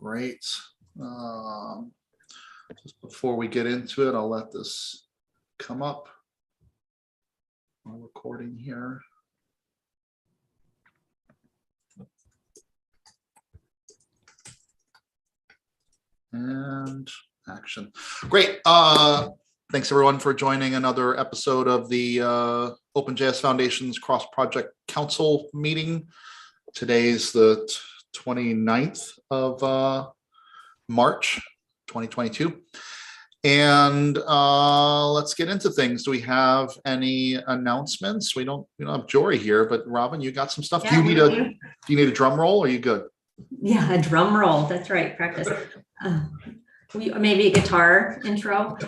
Great. Just before we get into it, I'll let this come up. I'm recording here. And action. Great. Thanks everyone for joining another episode of the OpenJS Foundation's Cross Project Council meeting. Today's the 29th of March 2022. And let's get into things. Do we have any announcements? We don't have Jory here, but Robin, you got some stuff. Yeah, do you need a drum roll? Or are you good? Yeah, a drum roll. That's right. Practice. Maybe a guitar intro.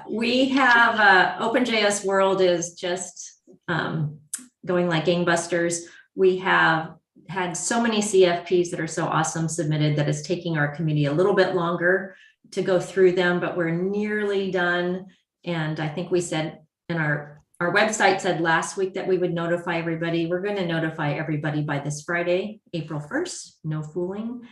We have OpenJS World is just going like gangbusters. We have had so many CFPs that are so awesome submitted that it's taking our committee a little bit longer to go through them, but we're nearly done. And I think we said in our website said last week that we would notify everybody. We're going to notify everybody by this Friday, April 1st, no fooling.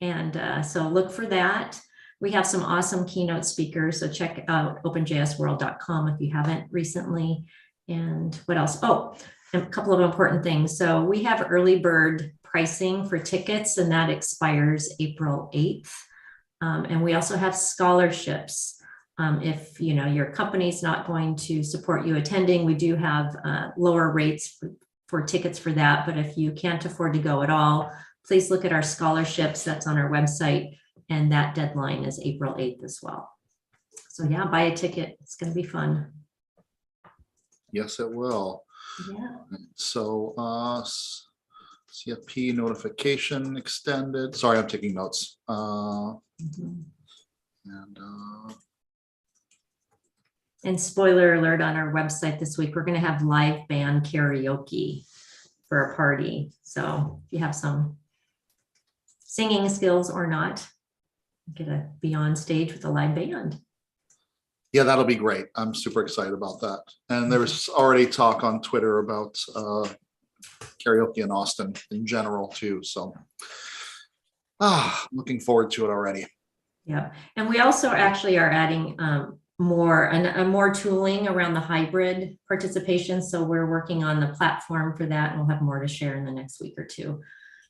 And so look for that. We have some awesome keynote speakers. So check out openjsworld.com if you haven't recently. And what else? Oh, a couple of important things. So we have early bird pricing for tickets, and that expires April 8th. And we also have scholarships. If your company's not going to support you attending, we do have lower rates for tickets for that. But if you can't afford to go at all, please look at our scholarships. That's on our website. And that deadline is April 8th as well. So yeah, buy a ticket. It's going to be fun. Yes, it will. Yeah. So CFP notification extended. Sorry, I'm taking notes. And spoiler alert on our website this week, we're going to have live band karaoke for a party. So if you have some singing skills or not, get to be on stage with a live band. Yeah, that'll be great. I'm super excited about that. And there's already talk on Twitter about karaoke in Austin in general too. So looking forward to it already. Yeah, and we also actually are adding more tooling around the hybrid participation. So we're working on the platform for that, and we'll have more to share in the next week or two.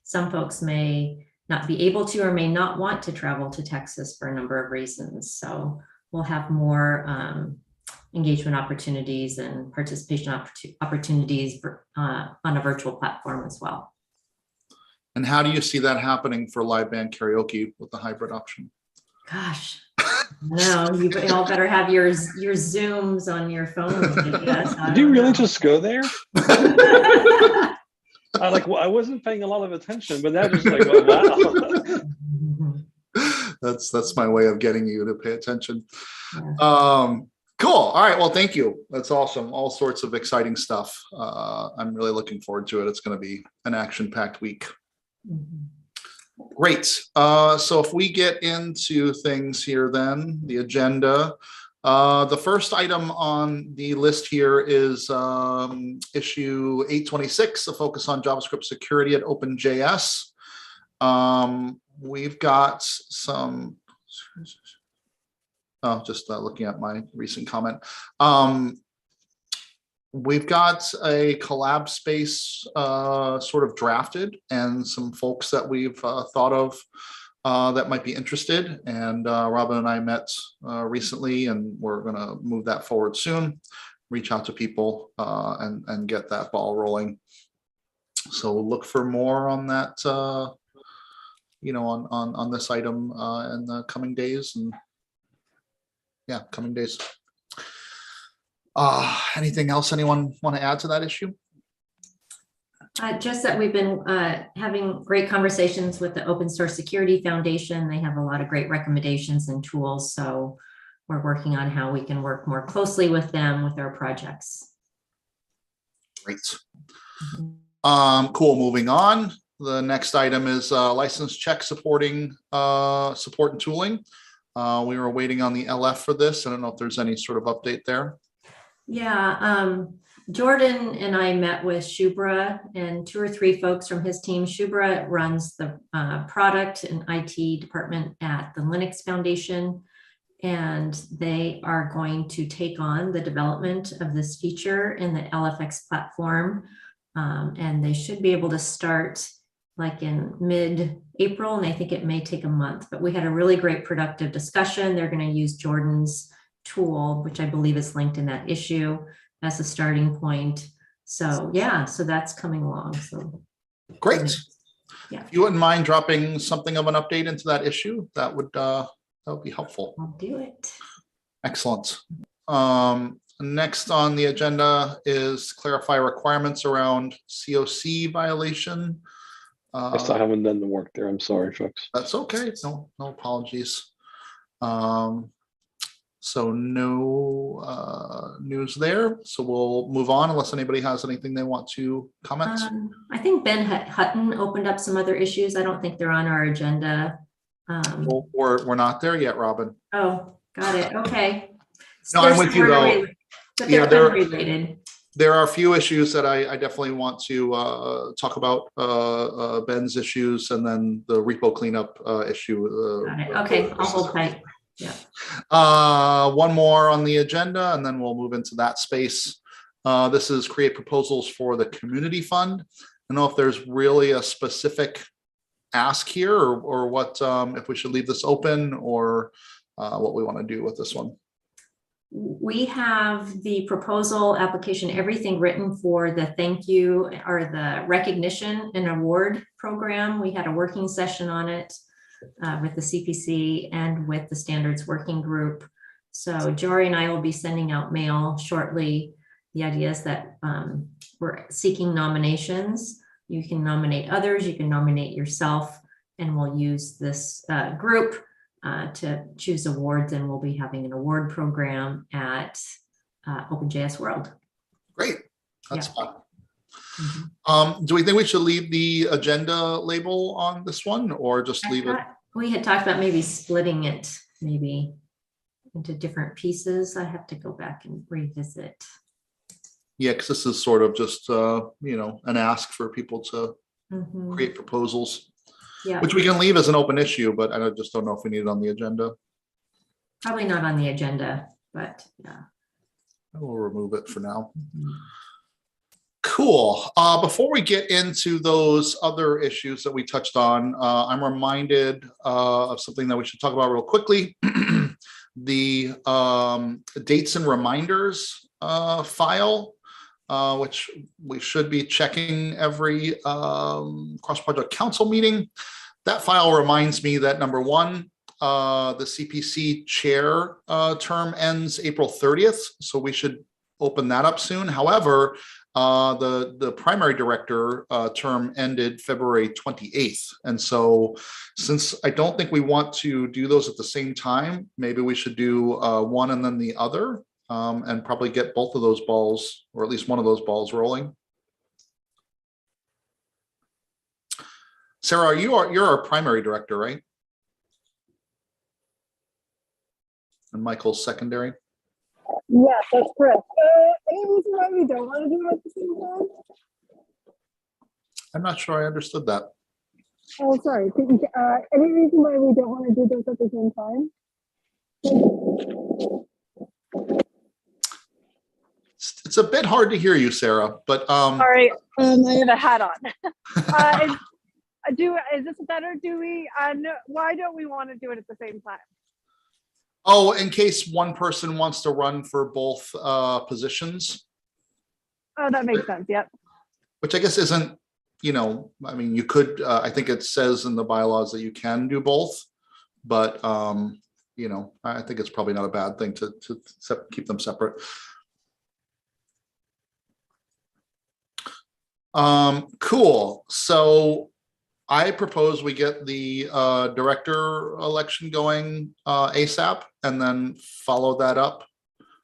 Some folks may not be able to or may not want to travel to Texas for a number of reasons. So we'll have more engagement opportunities and participation opportunities on a virtual platform as well. And how do you see that happening for live band karaoke with the hybrid option? Gosh, no, you all better have your Zooms on your phone. Did you really just go there? I wasn't paying a lot of attention, but that was like, oh, wow. That's my way of getting you to pay attention. Yeah. Cool. All right. Well, thank you. That's awesome. All sorts of exciting stuff. I'm really looking forward to it. It's going to be an action-packed week. Mm-hmm. Great. So if we get into things here, then the agenda. The first item on the list here is issue 826, a focus on JavaScript security at OpenJS. We've got some, just looking at my recent comment. We've got a collab space sort of drafted, and some folks that we've thought of that might be interested. And Robin and I met recently, and we're going to move that forward soon. Reach out to people and get that ball rolling. So we'll look for more on that, on this item in the coming days. And yeah, coming days. Anything else anyone want to add to that issue? Just that we've been having great conversations with the Open Source Security Foundation. They have a lot of great recommendations and tools. So we're working on how we can work more closely with them with our projects. Great. Cool. Moving on. The next item is license check supporting support and tooling. We were waiting on the LF for this. I don't know if there's any sort of update there. Yeah, Jordan and I met with Shubra and 2 or 3 folks from his team. Shubra runs the product and IT department at the Linux Foundation, and they are going to take on the development of this feature in the LFX platform. And they should be able to start like in mid-April, and I think it may take a month, but we had a really great productive discussion. They're going to use Jordan's tool, which I believe is linked in that issue, as a starting point. So yeah, so that's coming along. So Great. Yeah. If you wouldn't mind dropping something of an update into that issue, that would be helpful. I'll do it. Excellent. Next on the agenda is clarify requirements around COC violation. Yes, I haven't done the work there. I'm sorry, folks. That's okay. No apologies. So no news there. So we'll move on unless anybody has anything they want to comment. I think Ben Hutton opened up some other issues. I don't think they're on our agenda. Well, we're not there yet, Robin. Oh, got it. Okay. No, I'm with you though. But Yeah, they're unrelated. There are a few issues that I definitely want to talk about. Ben's issues and then the repo cleanup issue. Got it. Okay, I'll hold tight. Yeah. One more on the agenda, and then we'll move into that space. This is create proposals for the community fund. I don't know if there's really a specific ask here, or what, if we should leave this open, or what we want to do with this one. We have the proposal application, everything written for the thank you or the recognition and award program. We had a working session on it with the CPC and with the standards working group. So Jory and I will be sending out mail shortly. The idea is that we're seeking nominations. You can nominate others, you can nominate yourself, and we'll use this group to choose awards, and we'll be having an award program at OpenJS World. Great, that's Yeah. fun. Mm-hmm. Do we think we should leave the agenda label on this one, or just leave it? We had talked about maybe splitting it maybe into different pieces. I have to go back and revisit. Yeah, because this is sort of just an ask for people to create proposals. Yeah, which we can leave as an open issue, but I just don't know if we need it on the agenda. probably not on the agenda, but yeah. We'll remove it for now. Cool. Before we get into those other issues that we touched on, I'm reminded of something that we should talk about real quickly. The dates and reminders file, which we should be checking every cross-project council meeting. That file reminds me that number one, the CPC chair term ends April 30th, so we should open that up soon. However, the primary director term ended February 28th. And so since I don't think we want to do those at the same time, maybe we should do one and then the other, and probably get both of those balls, or at least one of those balls, rolling. Sarah, you're our primary director, right? And Michael's secondary. Yes, that's correct. Any reason why we don't want to do it at the same time? I'm not sure I understood that. Oh, sorry. Any reason why we don't want to do those at the same time? It's a bit hard to hear you, Sarah, but Sorry, I have a hat on. Is this better? Do we? Why don't we want to do it at the same time? oh, in case one person wants to run for both positions. Oh, that makes sense. Yep. Which I guess isn't, I mean, you could, I think it says in the bylaws that you can do both, but, I think it's probably not a bad thing to keep them separate. Cool. So I propose we get the director election going ASAP, and then follow that up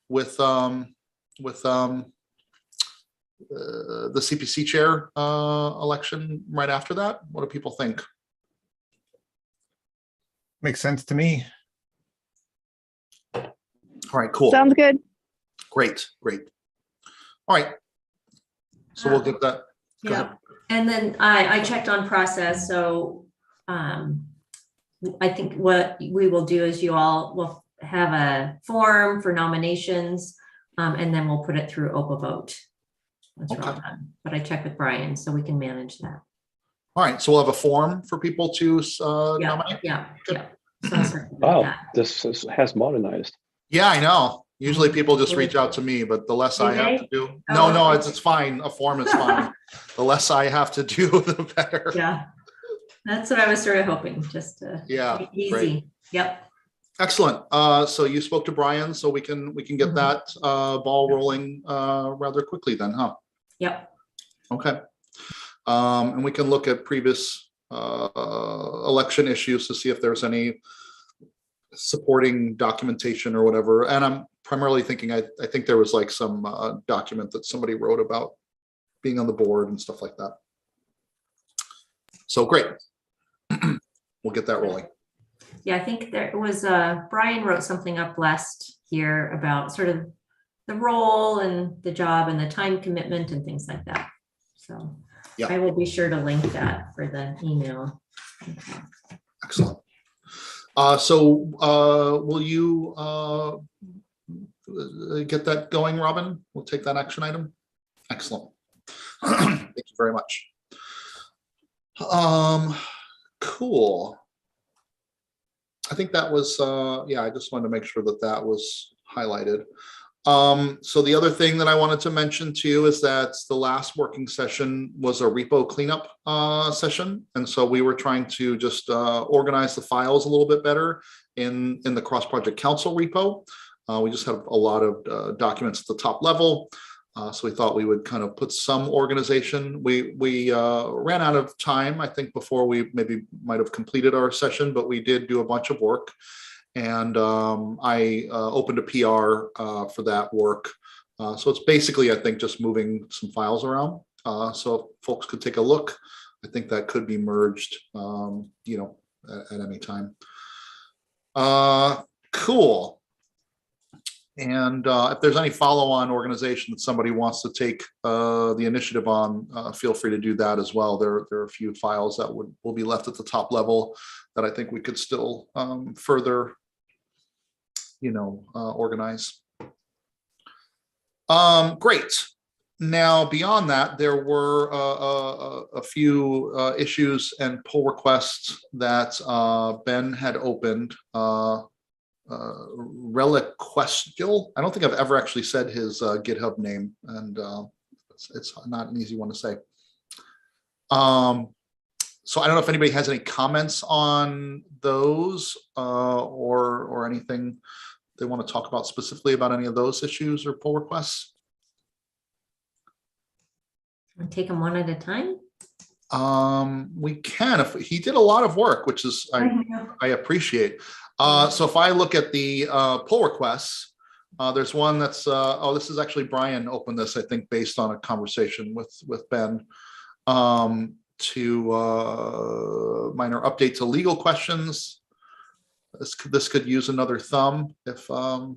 with the CPC chair election right after that. What do people think? Makes sense to me. All right, cool. Sounds good. Great. All right. So we'll get that. Go Yeah, ahead. and then I checked on process, so I think what we will do is you all will have a form for nominations, and then we'll put it through Open Vote. Once we're all Okay. done. But I checked with Brian, so we can manage that. All right, so we'll have a form for people to Yeah, nominate. yeah, yeah. So I'll circulate Wow, that. has modernized. Yeah, I know. Usually people just reach out to me, but the less Do I have they? to do. Oh, No, no, okay. it's fine. A form is fine. The less I have to do, the better. Yeah, that's what I was sort of hoping, just to Yeah, make it great. easy. Yep. Excellent. So you spoke to Brian, so we can get Mhm. that ball rolling rather quickly then, huh? Yep. Okay. And we can look at previous election issues to see if there's any supporting documentation or whatever. And I'm primarily thinking, I think there was like some document that somebody wrote about being on the board and stuff like that. So great. We'll get that rolling. Yeah, I think there was Brian wrote something up last year about sort of the role and the job and the time commitment and things like that. So Yeah. I will be sure to link that for the email. Excellent. So will you get that going, Robin? We'll take that action item. Excellent. Thank you very much. Cool. I think that was, yeah, I just wanted to make sure that that was highlighted. So the other thing that I wanted to mention to you is that the last working session was a repo cleanup session. And so we were trying to just organize the files a little bit better in the cross-project council repo. We just have a lot of documents at the top level. So we thought we would kind of put some organization. We ran out of time, I think, before we maybe might have completed our session, but we did do a bunch of work. And I opened a PR for that work. So it's basically, I think, just moving some files around. So folks could take a look. I think that could be merged, you know, at any time. Cool. And if there's any follow-on organization that somebody wants to take the initiative on, feel free to do that as well. There are a few files that will be left at the top level that I think we could still further, you know, organize. Great. Now, beyond that, there were a few issues and pull requests that Ben had opened. Reliquestial. I don't think I've ever actually said his GitHub name, and it's not an easy one to say. So I don't know if anybody has any comments on those or anything they want to talk about specifically about any of those issues or pull requests. Take them one at a time. We can, if he did a lot of work, which is I appreciate. So if I look at the pull requests, there's one that's oh, this is actually Brian opened this, I think, based on a conversation with Ben, to minor update to legal questions. This could use another thumb if oh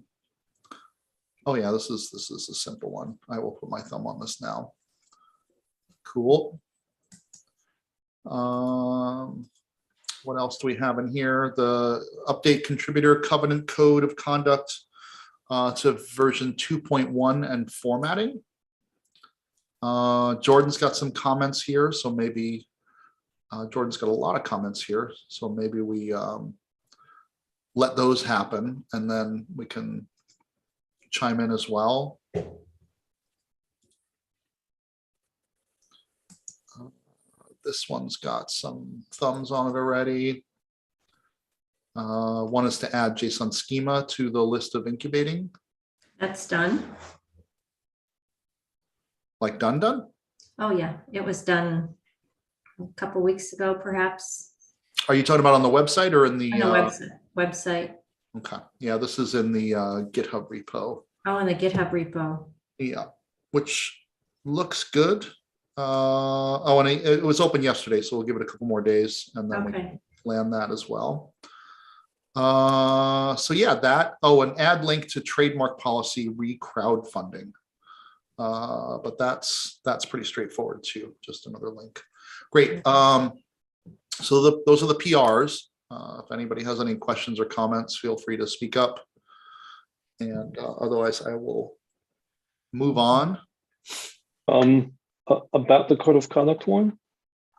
yeah, this is a simple one. I will put my thumb on this now. Cool. What else do we have in here? The update contributor covenant code of conduct to version 2.1 and formatting. Jordan's got some comments here, so maybe Jordan's got a lot of comments here, so maybe we let those happen and then we can chime in as well. This one's got some thumbs on it already. One is to add JSON schema to the list of incubating. That's done. Like done? Oh yeah, it was done a couple weeks ago, perhaps. Are you talking about on the website or in the On the website. Okay, yeah, this is in the GitHub repo. Oh, in the GitHub repo. Yeah, which looks good. Oh, and it was open yesterday, so we'll give it a couple more days and then we can land that as well. So yeah, that. Oh, an add link to trademark policy re-crowdfunding. But that's pretty straightforward too. Just another link. Great. So those are the PRs. If anybody has any questions or comments, feel free to speak up. And otherwise, I will move on. About the code of conduct one.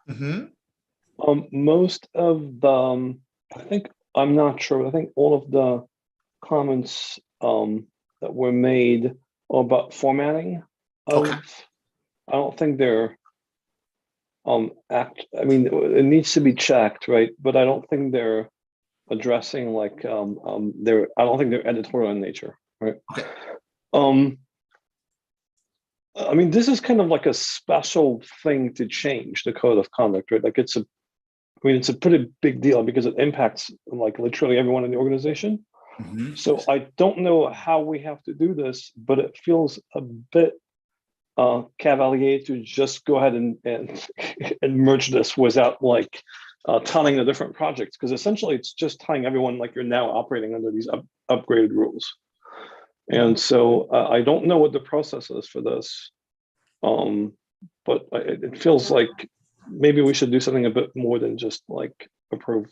Mm-hmm. Most of the, I think, I'm not sure, I think all of the comments that were made are about formatting of, Okay. I don't think they're, I mean, it needs to be checked, right? But I don't think they're addressing like, I don't think they're editorial in nature, right? Okay. I mean, this is kind of like a special thing to change the code of conduct, right? Like it's a pretty big deal because it impacts like literally everyone in the organization. Mm-hmm. So I don't know how we have to do this, but it feels a bit cavalier to just go ahead and merge this without like tying the different projects, because essentially it's just tying everyone like you're now operating under these upgraded rules. And so I don't know what the process is for this, but it feels like maybe we should do something a bit more than just like approve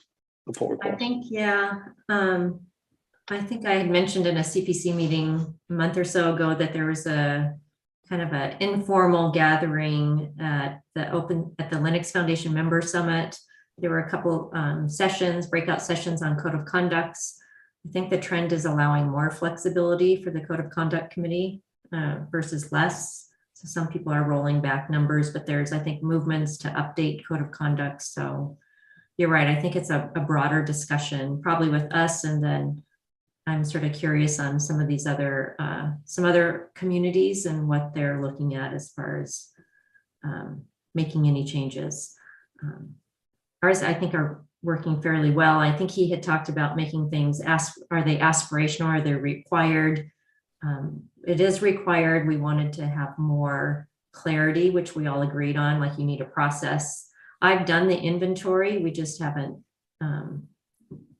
the pull request. I think, yeah. I think I had mentioned in a CPC meeting a month or so ago that there was a kind of an informal gathering at the Linux Foundation Member Summit. There were a couple sessions, breakout sessions on code of conducts. I think the trend is allowing more flexibility for the code of conduct committee versus less. So some people are rolling back numbers, but there's, I think, movements to update code of conduct. So you're right. I think it's a broader discussion, probably with us, and then I'm sort of curious on some of these other, some other communities and what they're looking at as far as making any changes. Ours, I think, are working fairly well. I think he had talked about making things, are they aspirational? Are they required? It is required. We wanted to have more clarity, which we all agreed on, like you need a process. I've done the inventory. We just haven't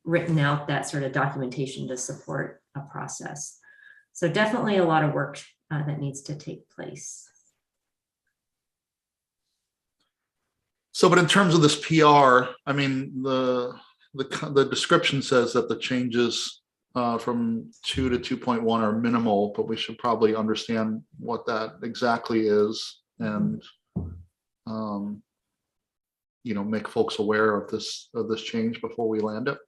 written out that sort of documentation to support a process. So definitely a lot of work that needs to take place. So, but in terms of this PR, I mean, the description says that the changes from 2 to 2.1 are minimal, but we should probably understand what that exactly is, and you know, make folks aware of this change before we land it.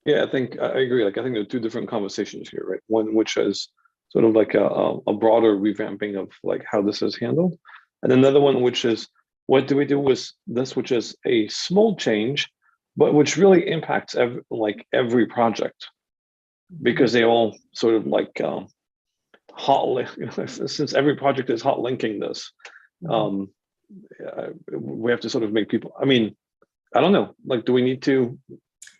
Yeah, I think I agree. Like, I think there are two different conversations here, right? One which is sort of like a broader revamping of like how this is handled, and another one which is what do we do with this, which is a small change, but which really impacts every project, because they all sort of like since every project is hot linking this, we have to sort of make people. I mean, I don't know. Like, do we need to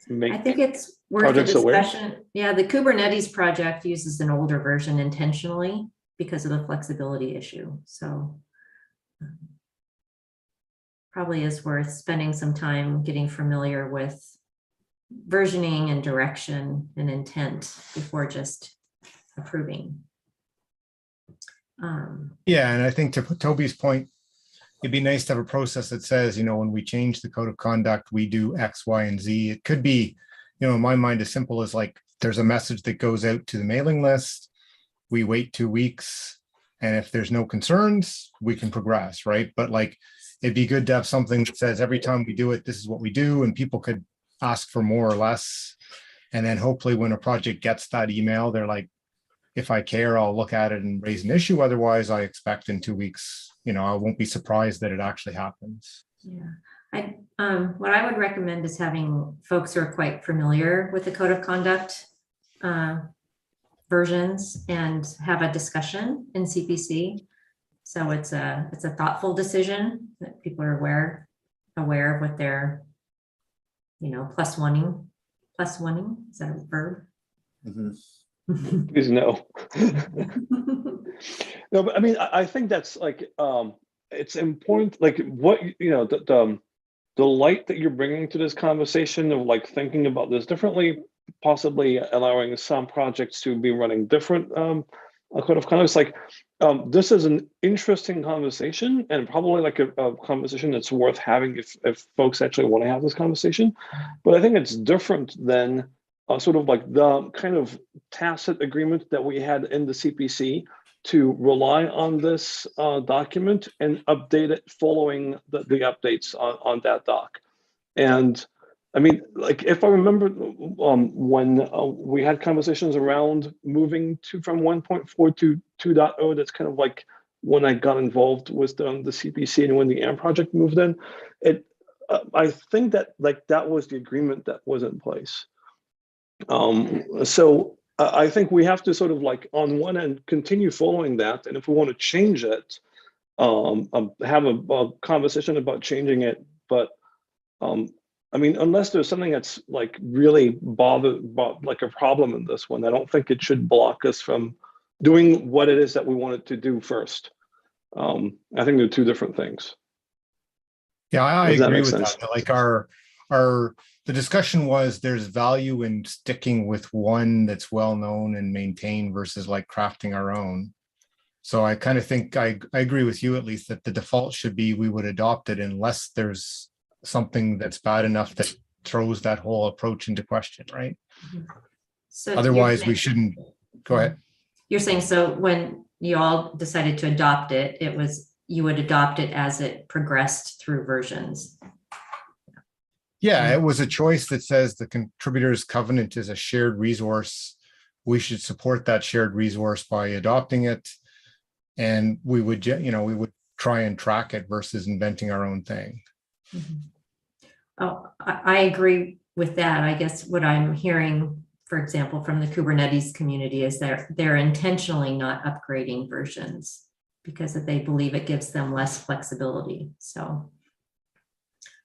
make? I think it's worth a projects aware? discussion. Yeah, the Kubernetes project uses an older version intentionally because of the flexibility issue. So probably is worth spending some time getting familiar with versioning and direction and intent before just approving. Yeah, and I think to Toby's point, it'd be nice to have a process that says, you know, when we change the code of conduct, we do X, Y, and Z. It could be, you know, in my mind, as simple as like, there's a message that goes out to the mailing list. We wait 2 weeks, and if there's no concerns, we can progress, right? But like, it'd be good to have something that says every time we do it, this is what we do, and people could ask for more or less. And then hopefully when a project gets that email, they're like, if I care, I'll look at it and raise an issue. Otherwise, I expect in 2 weeks, you know, I won't be surprised that it actually happens. Yeah, what I would recommend is having folks who are quite familiar with the code of conduct versions and have a discussion in CPC. So it's a thoughtful decision that people are aware of what they're, you know, plus oneing. Is that a verb? Please no. No, but I mean, I think that's like it's important. Like, what, you know, the light that you're bringing to this conversation of like thinking about this differently, possibly allowing some projects to be running different code of conduct. It's like, this is an interesting conversation, and probably like a conversation that's worth having if folks actually want to have this conversation. But I think it's different than sort of like the kind of tacit agreement that we had in the CPC to rely on this document and update it following the updates on that doc. And I mean, like, if I remember when we had conversations around moving from 1.4 to 2.0, that's kind of like when I got involved with the CPC and when the AMP project moved in. I think that like that was the agreement that was in place. So I think we have to sort of like on one end continue following that, and if we want to change it, have a conversation about changing it. But I mean, unless there's something that's like really like a problem in this one, I don't think it should block us from doing what it is that we wanted to do first. I think they're two different things. Yeah, I Does that agree make with sense? that. Like the discussion was there's value in sticking with one that's well known and maintained versus like crafting our own. So I kind of think I agree with you at least that the default should be we would adopt it unless there's something that's bad enough that throws that whole approach into question, right? So Otherwise, we shouldn't. Go ahead. You're saying, so when you all decided to adopt it, you would adopt it as it progressed through versions. Yeah, it was a choice that says the contributor's covenant is a shared resource. We should support that shared resource by adopting it. And we would, we would try and track it versus inventing our own thing. Mm-hmm. Oh, I agree with that. I guess what I'm hearing, for example, from the Kubernetes community is they're intentionally not upgrading versions because they believe it gives them less flexibility. So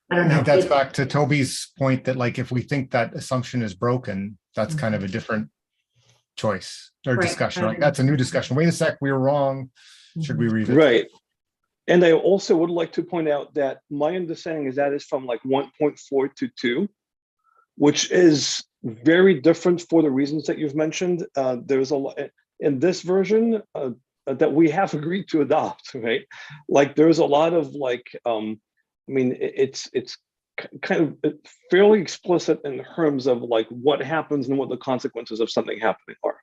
I don't know. I think that's back to Toby's point that like if we think that assumption is broken, that's kind of a different choice or discussion. Like that's a new discussion. Wait a sec, we were wrong. Should we revisit? Right. And I also would like to point out that my understanding is that is from like 1.4 to 2, which is very different for the reasons that you've mentioned. There's a lot in this version that we have agreed to adopt, right? Like there's a lot of like, I mean, it's kind of fairly explicit in terms of like what happens and what the consequences of something happening are.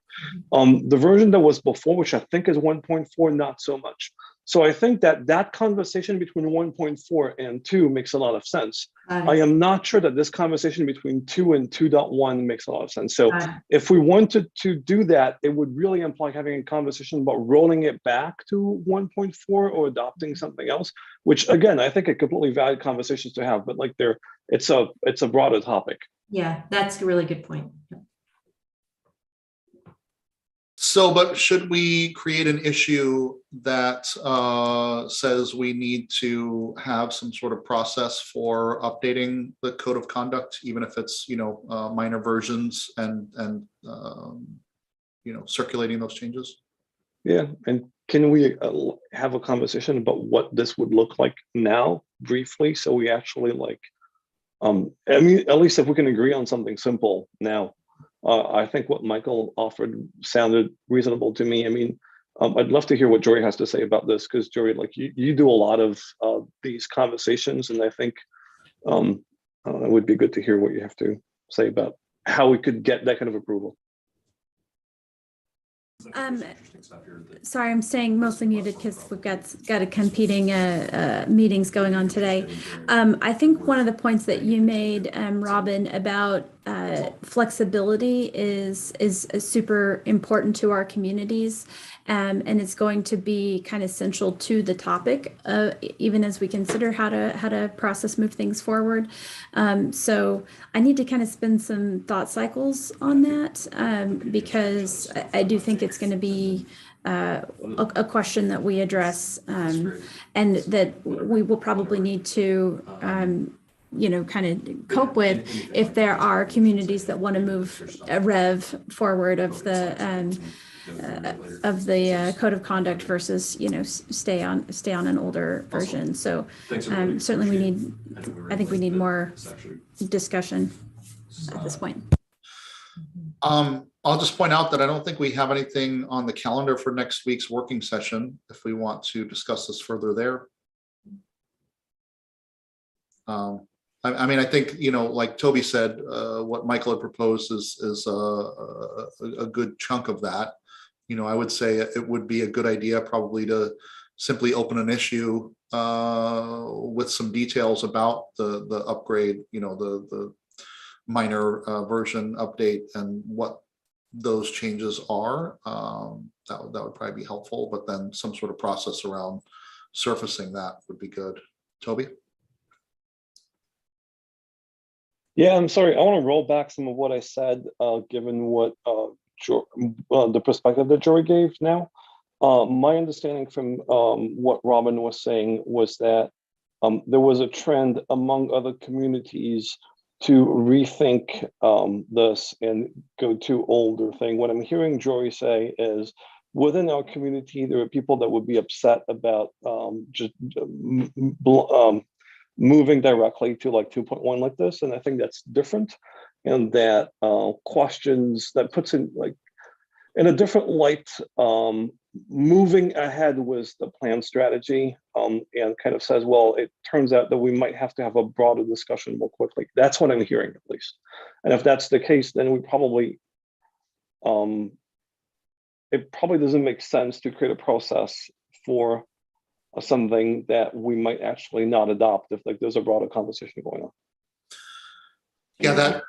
The version that was before, which I think is 1.4, not so much. So I think that conversation between 1.4 and 2 makes a lot of sense. I am not sure that this conversation between 2 and 2.1 makes a lot of sense. So if we wanted to do that, it would really imply having a conversation about rolling it back to 1.4 or adopting something else, which again, I think are completely valid conversations to have, but like it's a broader topic. Yeah, that's a really good point. So, but should we create an issue that says we need to have some sort of process for updating the code of conduct, even if it's, minor versions and circulating those changes? Yeah, and can we have a conversation about what this would look like now, briefly, so we actually like, I mean, at least if we can agree on something simple now. I think what Michael offered sounded reasonable to me. I mean, I'd love to hear what Jory has to say about this, because Jory, like you do a lot of these conversations, and I think it would be good to hear what you have to say about how we could get that kind of approval. Sorry, I'm staying mostly muted because we've got a competing meetings going on today. I think one of the points that you made, Robin, about flexibility is super important to our communities, and it's going to be kind of central to the topic, even as we consider how to process move things forward. So I need to kind of spend some thought cycles on that, because I do think it's going to be a question that we address, and that we will probably need to kind of cope with if there are communities that want to move a rev forward of the code of conduct versus stay on an older version. So certainly I think we need more discussion at this point. I'll just point out that I don't think we have anything on the calendar for next week's working session, if we want to discuss this further there. I mean, I think, like Toby said, what Michael had proposed is a good chunk of that. I would say it would be a good idea probably to simply open an issue with some details about the upgrade, the minor version update and what those changes are. That would probably be helpful, but then some sort of process around surfacing that would be good. Toby? Yeah, I'm sorry. I want to roll back some of what I said, given what the perspective that Jory gave now. My understanding from what Robin was saying was that there was a trend among other communities to rethink this and go to older thing. What I'm hearing Jory say is within our community, there are people that would be upset about just moving directly to like 2.1 like this. And I think that's different. And that questions that puts in like in a different light, moving ahead was the plan strategy, and kind of says, well, it turns out that we might have to have a broader discussion more quickly. That's what I'm hearing, at least. And if that's the case, then we probably, it probably doesn't make sense to create a process for something that we might actually not adopt if like there's a broader conversation going on. Yeah,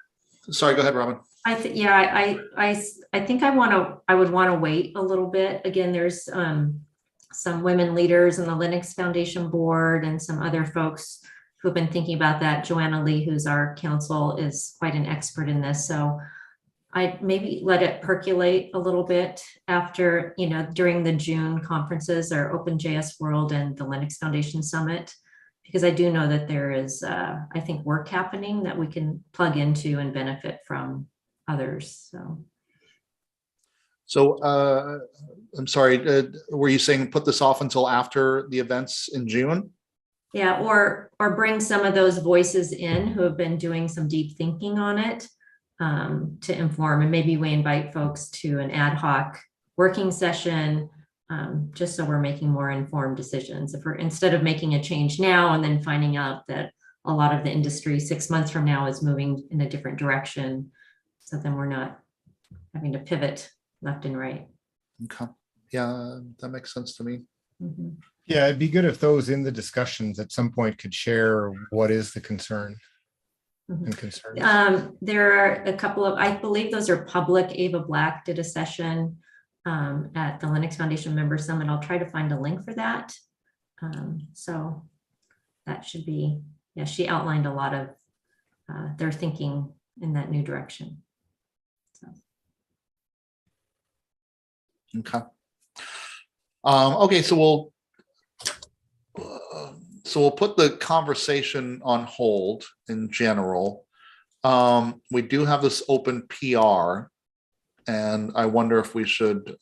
sorry, go ahead, Robin. I think I would want to wait a little bit. Again, there's some women leaders in the Linux Foundation board and some other folks who have been thinking about that. Joanna Lee, who's our counsel, is quite an expert in this. So I'd maybe let it percolate a little bit after, during the June conferences or OpenJS World and the Linux Foundation Summit, because I do know that there is, I think, work happening that we can plug into and benefit from others. So I'm sorry, were you saying put this off until after the events in June? Yeah, or bring some of those voices in who have been doing some deep thinking on it to inform, and maybe we invite folks to an ad hoc working session just so we're making more informed decisions. If we're, instead of making a change now and then finding out that a lot of the industry 6 months from now is moving in a different direction, so then we're not having to pivot left and right. Okay. Yeah, that makes sense to me. Mm-hmm. Yeah, it'd be good if those in the discussions at some point could share what is the concern and concerns. There are a couple of, I believe those are public. Ava Black did a session at the Linux Foundation Member Summit. I'll try to find a link for that. So that should be, yeah, she outlined a lot of their thinking in that new direction. Okay. Okay, so we'll put the conversation on hold in general. We do have this open PR, and I wonder if we should,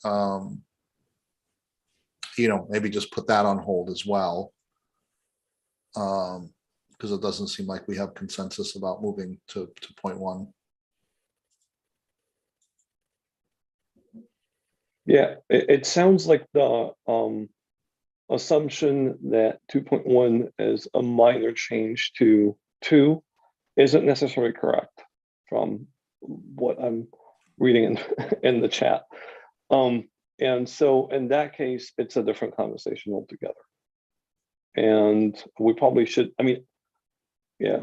maybe just put that on hold as well, because it doesn't seem like we have consensus about moving to 0.1. Yeah, it sounds like the assumption that 2.1 is a minor change to 2 isn't necessarily correct from what I'm reading in the chat. And so in that case, it's a different conversation altogether. And we probably should, I mean, yeah,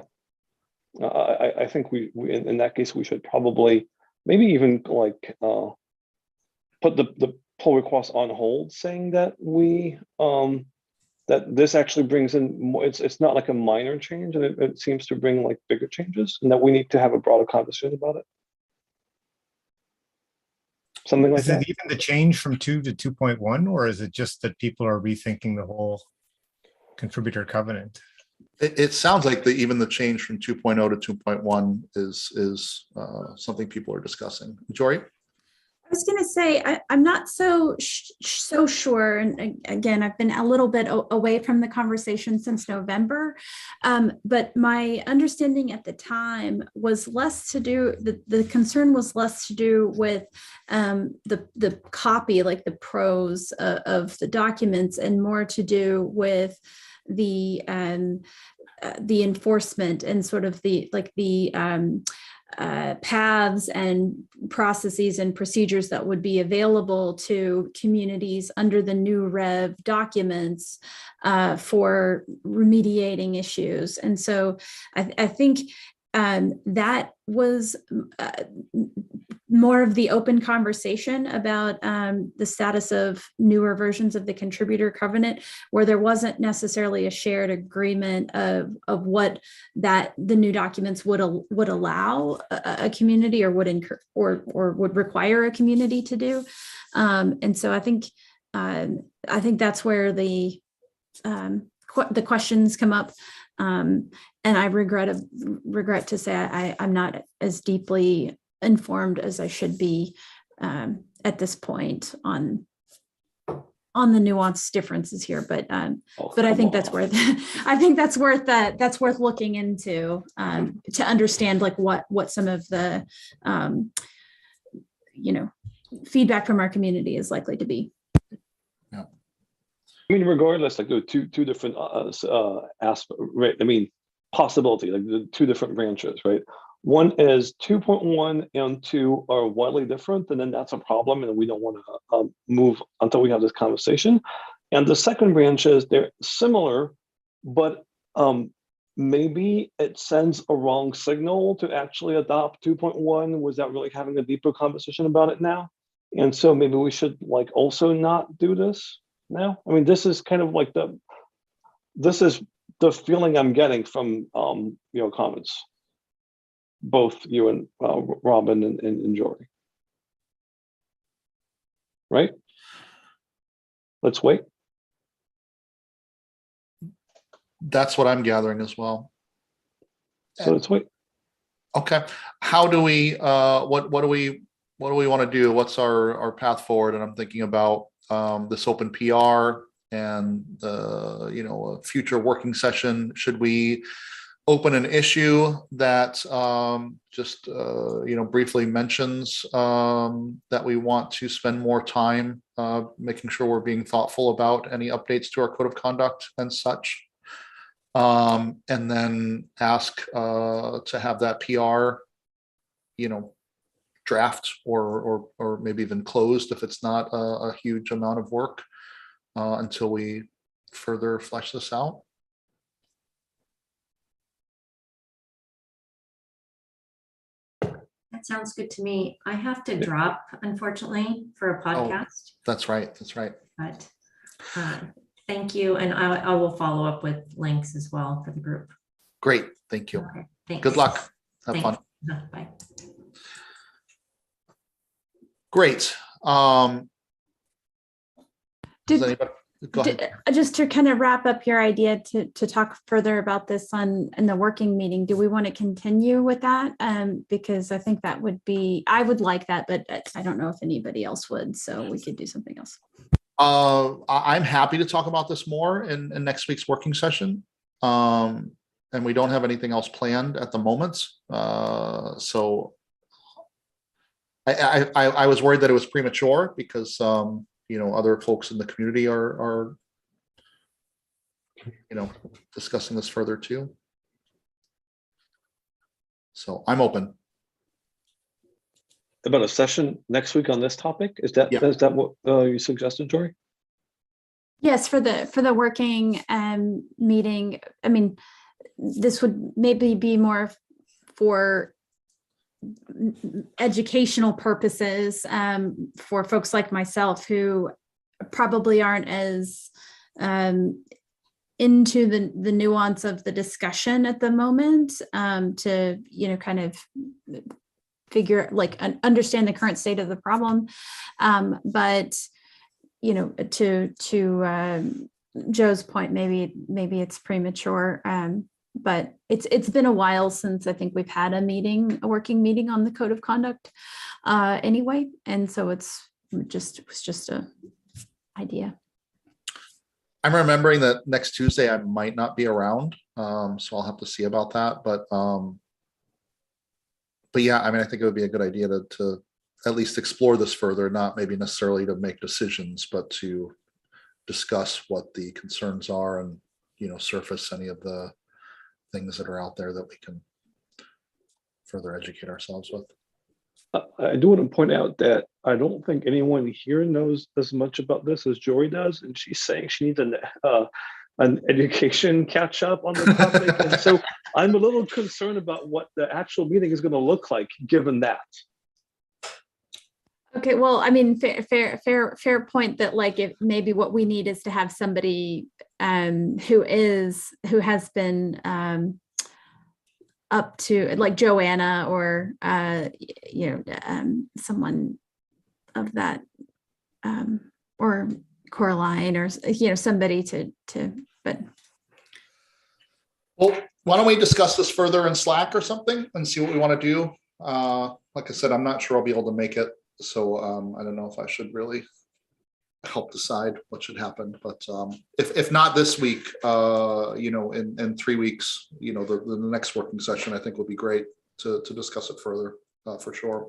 I think we in that case, we should probably maybe even like put the pull request on hold, saying that we that this actually brings in more, it's not like a minor change, and it seems to bring like bigger changes, and that we need to have a broader conversation about it. Something like that. Is it even the change from 2 to 2.1, or is it just that people are rethinking the whole contributor covenant? It sounds like even the change from 2.0 to 2.1 is something people are discussing. Jory? I was going to say, I'm not so sure. And again, I've been a little bit away from the conversation since November. But my understanding at the time was less to do, the concern was less to do with the copy, like the prose of the documents, and more to do with the enforcement and sort of the paths and processes and procedures that would be available to communities under the new Rev documents for remediating issues. And so I think that was more of the open conversation about the status of newer versions of the contributor covenant, where there wasn't necessarily a shared agreement of what that the new documents would allow a community or would would require a community to do. And so I think that's where the questions come up. And I regret to say I'm not as deeply informed as I should be at this point on the nuanced differences here, but I think that's worth that's worth looking into to understand like what some of the feedback from our community is likely to be. I mean, regardless, like the two different aspects, right? I mean, possibility, like the two different branches, right? One is 2.1 and 2 are widely different, and then that's a problem, and we don't want to move until we have this conversation. And the second branch is they're similar, but maybe it sends a wrong signal to actually adopt 2.1 without really having a deeper conversation about it now. And so maybe we should like also not do this now. I mean, this is kind of like this is the feeling I'm getting from comments, both you and Robin and Jory. Right? Let's wait. That's what I'm gathering as well. So let's wait. Okay. How do we what do we want to do? What's our path forward? And I'm thinking about this open PR and a future working session. Should we open an issue that just briefly mentions that we want to spend more time making sure we're being thoughtful about any updates to our code of conduct and such, and then ask to have that PR draft or maybe even closed if it's not a huge amount of work until we further flesh this out. That sounds good to me. I have to drop, unfortunately, for a podcast. That's right. That's right. But thank you. And I will follow up with links as well for the group. Great. Thank you. Okay, thanks. Good luck. Have fun. Bye. Great. Does anybody go ahead? Just to kind of wrap up your idea to talk further about this in the working meeting, do we want to continue with that? Because I think that would be, I would like that, but I don't know if anybody else would, so we could do something else. I'm happy to talk about this more in next week's working session. And we don't have anything else planned at the moment. So I was worried that it was premature because other folks in the community are discussing this further too. So I'm open. About a session next week on this topic? Is that what you suggested, Jory? Yes, for the working meeting. I mean, this would maybe be more for educational purposes for folks like myself who probably aren't as into the nuance of the discussion at the moment to kind of figure understand the current state of the problem, but to Joe's point, maybe it's premature. but it's been a while since I think we've had a working meeting on the code of conduct anyway. And so it was just a idea. I'm remembering that next Tuesday I might not be around, so I'll have to see about that. But yeah, I mean, I think it would be a good idea to at least explore this further, not maybe necessarily to make decisions, but to discuss what the concerns are and, you know, surface any of the things that are out there that we can further educate ourselves with. I do want to point out that I don't think anyone here knows as much about this as Jory does, and she's saying she needs an education catch up on the topic. And so I'm a little concerned about what the actual meeting is going to look like given that. Okay, well, I mean, fair point that like if maybe what we need is to have somebody who has been up to like Joanna or someone of that or Coraline or somebody to but Well, why don't we discuss this further in Slack or something and see what we want to do? Like I said, I'm not sure I'll be able to make it. So I don't know if I should really help decide what should happen. But if not this week, in 3 weeks, the next working session, I think would be great to discuss it further for sure.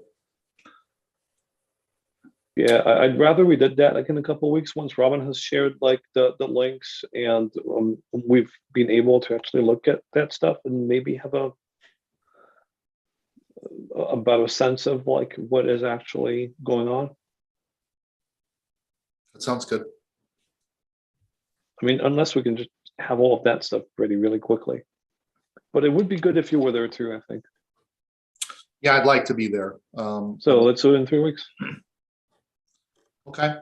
Yeah, I'd rather we did that like in a couple of weeks once Robin has shared like the links and we've been able to actually look at that stuff and maybe have a better sense of like what is actually going on. That sounds good. I mean, unless we can just have all of that stuff ready really quickly. But it would be good if you were there too, I think. Yeah, I'd like to be there. So let's do it in 3 weeks. Okay.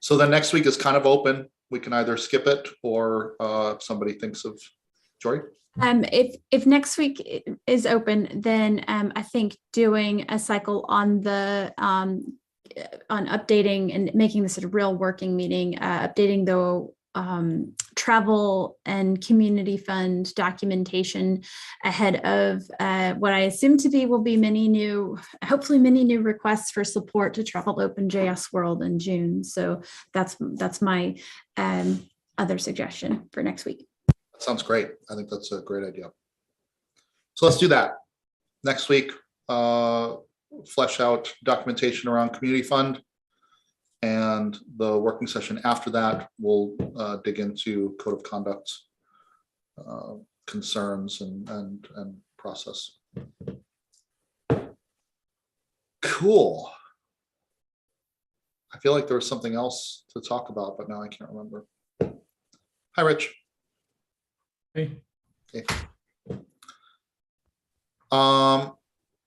So then next week is kind of open. We can either skip it or if somebody thinks of Jory. If next week is open, then I think doing a cycle on the on updating and making this a real working meeting, updating the travel and community fund documentation ahead of what I assume will be hopefully many new requests for support to travel OpenJS World in June. So that's my other suggestion for next week. Sounds great. I think that's a great idea. So let's do that. Next week, flesh out documentation around community fund. And the working session after that, we'll dig into code of conduct concerns and process. Cool. I feel like there was something else to talk about, but now I can't remember. Hi, Rich. Hey. Okay.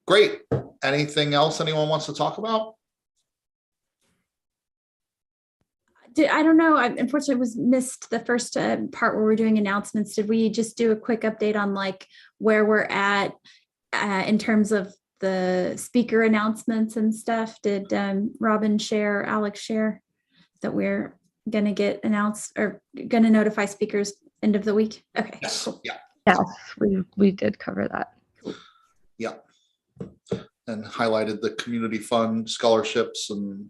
Great. Anything else anyone wants to talk about? I don't know. I unfortunately missed the first part where we're doing announcements. Did we just do a quick update on like where we're at in terms of the speaker announcements and stuff? Did Robin share, Alex share that we're going to get announced or going to notify speakers end of the week? Okay. Yes. Cool. Yeah. Yes, we did cover that. Yeah. And highlighted the community fund scholarships and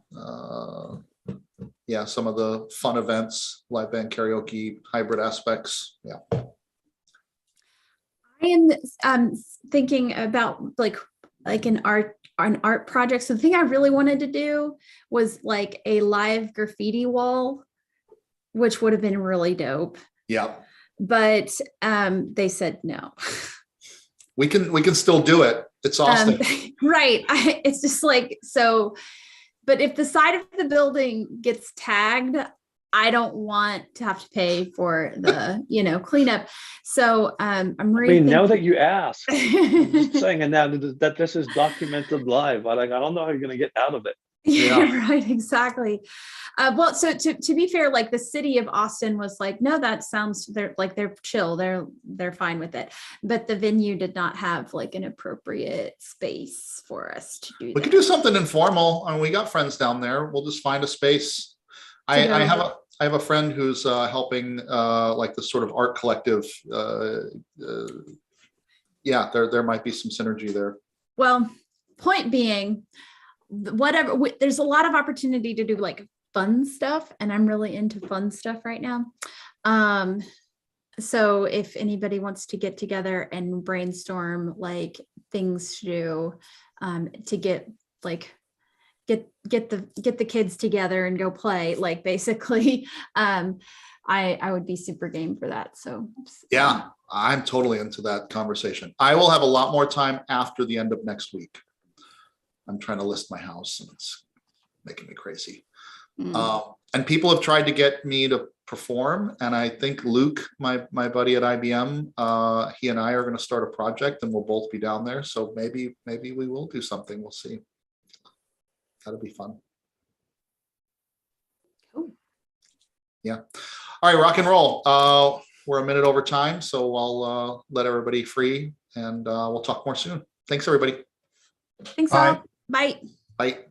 some of the fun events, live band karaoke, hybrid aspects. Yeah. I am thinking about like an art project. So the thing I really wanted to do was like a live graffiti wall, which would have been really dope. Yeah. But they said no. We can still do it. It's Austin. Right. It's just like so. But if the side of the building gets tagged, I don't want to have to pay for the cleanup. So I'm really. I mean, now that you ask, I'm just saying, and now that this is documented live, I don't know how you're going to get out of it. Yeah, right. Exactly. Well, so to be fair, like the city of Austin was like, no, that sounds, they're chill. They're fine with it. But the venue did not have like an appropriate space for us to do that. We could do something informal. I mean, we got friends down there. We'll just find a space. I I have a friend who's helping like this sort of art collective. Yeah, there might be some synergy there. Well, point being, whatever, there's a lot of opportunity to do like fun stuff, and I'm really into fun stuff right now. So if anybody wants to get together and brainstorm like things to do, to get the kids together and go play, like basically, I would be super game for that. So yeah, I'm totally into that conversation. I will have a lot more time after the end of next week. I'm trying to list my house and it's making me crazy. And people have tried to get me to perform. And I think Luke, my buddy at IBM, he and I are going to start a project and we'll both be down there. So maybe we will do something. We'll see. That'll be fun. Cool. Yeah. All right, rock and roll. We're a minute over time, so I'll let everybody free and we'll talk more soon. Thanks, everybody. Thanks all. Bye. Bye.